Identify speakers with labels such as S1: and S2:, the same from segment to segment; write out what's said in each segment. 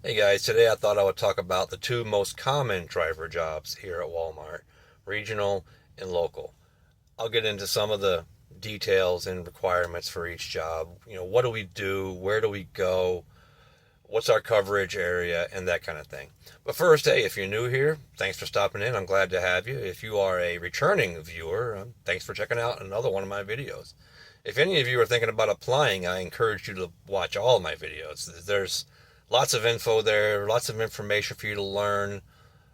S1: Hey guys, today I thought I would talk about the two most common driver jobs here at Walmart, regional and local. I'll get into some of the details and requirements for each job. What do we do? Where do we go? What's our coverage area and that kind of thing. But first, hey, if you're new here, thanks for stopping in. I'm glad to have you. If you are a returning viewer, thanks for checking out another one of my videos. If any of you are thinking about applying, I encourage you to watch all of my videos. There's lots of info there, lots of information for you to learn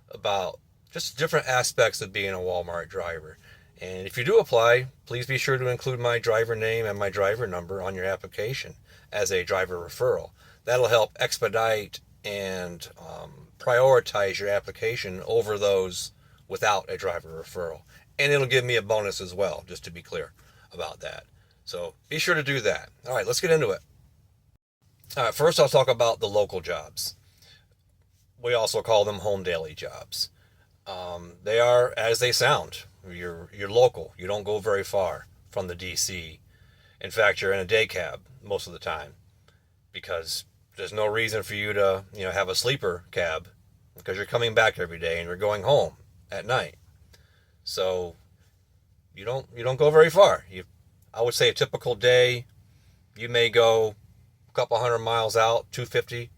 S1: about just different aspects of being a Walmart driver. And if you do apply, please be sure to include my driver name and my driver number on your application as a driver referral. That'll help expedite and prioritize your application over those without a driver referral. And it'll give me a bonus as well, just to be clear about that. So be sure to do that. All right, let's get into it. All right, first I'll talk about the local jobs. We also call them home daily jobs. They are as they sound. You're local. You don't go very far from the DC. In fact, you're in a day cab most of the time because there's no reason for you to have a sleeper cab because you're coming back every day and you're going home at night. So you don't go very far. I would say a typical day, you may go a couple hundred miles out, 250,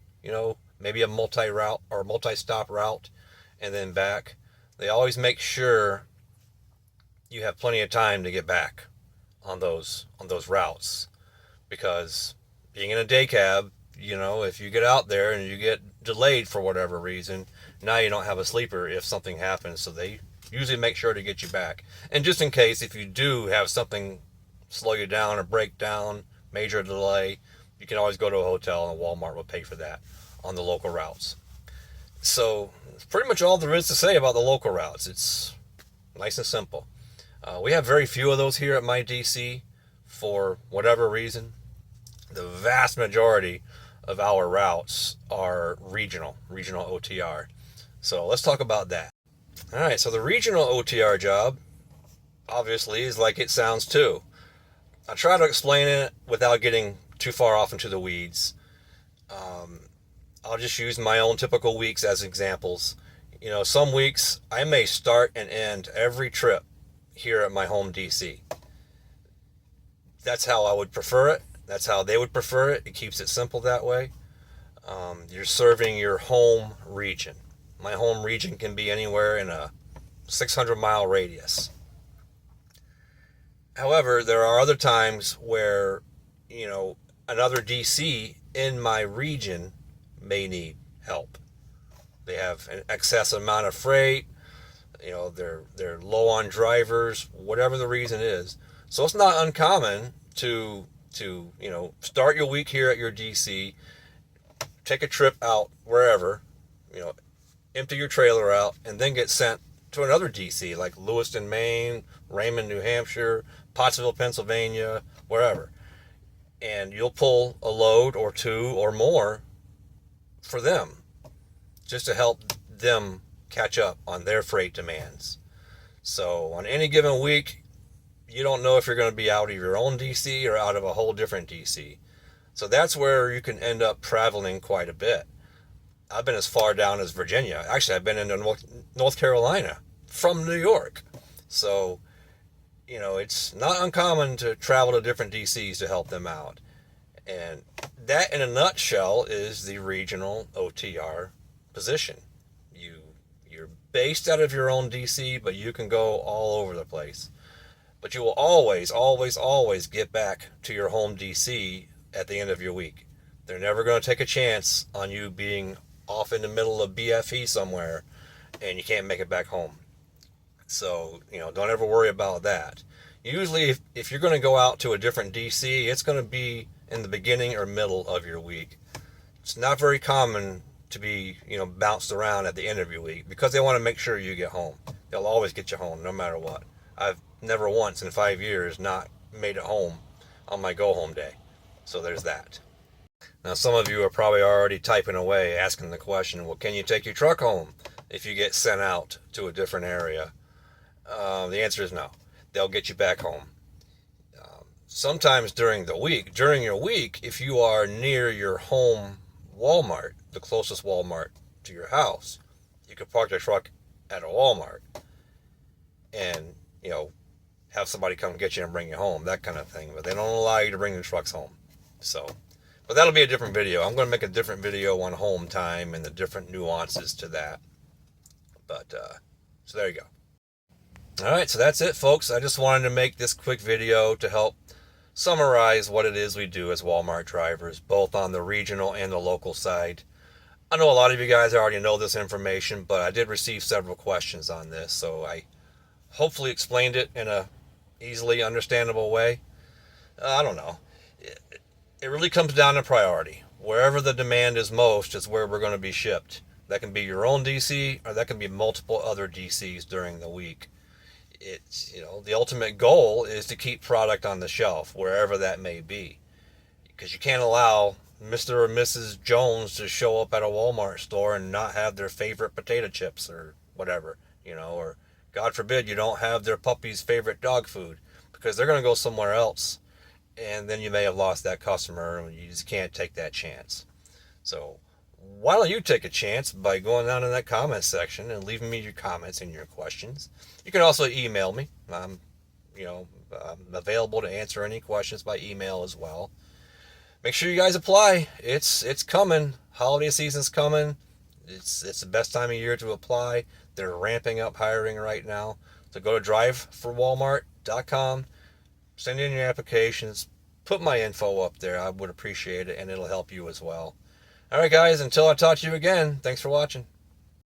S1: maybe a multi-route or multi-stop route, and then back. They always make sure you have plenty of time to get back on those routes because being in a day cab, if you get out there and you get delayed for whatever reason, now you don't have a sleeper if something happens. So they usually make sure to get you back. And just in case, if you do have something slow you down or break down, major delay, you can always go to a hotel and Walmart will pay for that on the local routes. So it's pretty much all there is to say about the local routes. It's nice and simple. We have very few of those here at my DC for whatever reason. The vast majority of our routes are regional OTR. So let's talk about that. All right, so the regional OTR job obviously is like it sounds too. I'll try to explain it without getting too far off into the weeds. I'll just use my own typical weeks as examples. Some weeks I may start and end every trip here at my home DC. That's how I would prefer it. That's how they would prefer it. It keeps it simple that way. You're serving your home region. My home region can be anywhere in a 600-mile radius. However, there are other times where, another DC in my region may need help. They have an excess amount of freight, they're low on drivers, whatever the reason is. So it's not uncommon to start your week here at your DC, take a trip out wherever, empty your trailer out, and then get sent to another DC like Lewiston, Maine, Raymond, New Hampshire, Pottsville, Pennsylvania, wherever. And you'll pull a load or two or more for them just to help them catch up on their freight demands. So on any given week, you don't know if you're going to be out of your own DC or out of a whole different DC. So that's where you can end up traveling quite a bit. I've been as far down as Virginia. Actually, I've been into North Carolina from New York. So, it's not uncommon to travel to different DCs to help them out. And that, in a nutshell, is the regional OTR position. You're based out of your own DC, but you can go all over the place. But you will always, always, always get back to your home DC at the end of your week. They're never going to take a chance on you being off in the middle of BFE somewhere and you can't make it back home. So, don't ever worry about that. Usually, if you're going to go out to a different DC, it's going to be in the beginning or middle of your week. It's not very common to be, bounced around at the end of your week because they want to make sure you get home. They'll always get you home no matter what. I've never once in 5 years not made it home on my go home day. So there's that. Now some of you are probably already typing away asking the question, well, can you take your truck home if you get sent out to a different area? The answer is no. They'll get you back home. Sometimes during your week, if you are near your home Walmart, the closest Walmart to your house. You could park the truck at a Walmart and, have somebody come get you and bring you home, that kind of thing. But they don't allow you to bring the trucks home. So, but that'll be a different video. I'm going to make a different video on home time and the different nuances to that. But, so there you go. All right, so that's it, folks. I just wanted to make this quick video to help summarize what it is we do as Walmart drivers, both on the regional and the local side. I know a lot of you guys already know this information, but I did receive several questions on this, so I hopefully explained it in a easily understandable way. I don't know. It really comes down to priority. Wherever the demand is most is where we're going to be shipped. That can be your own DC, or that can be multiple other DCs during the week. It's, the ultimate goal is to keep product on the shelf, wherever that may be. Because you can't allow Mr. or Mrs. Jones to show up at a Walmart store and not have their favorite potato chips or whatever, or God forbid you don't have their puppy's favorite dog food, because they're going to go somewhere else. And then you may have lost that customer, and you just can't take that chance. So why don't you take a chance by going down in that comment section and leaving me your comments and your questions. You can also email me. I'm available to answer any questions by email as well. Make sure you guys apply. It's coming. Holiday season's coming. It's the best time of year to apply. They're ramping up hiring right now. So go to referrals.com, send in your applications, put my info up there. I would appreciate it, and it'll help you as well. All right, guys, until I talk to you again, thanks for watching.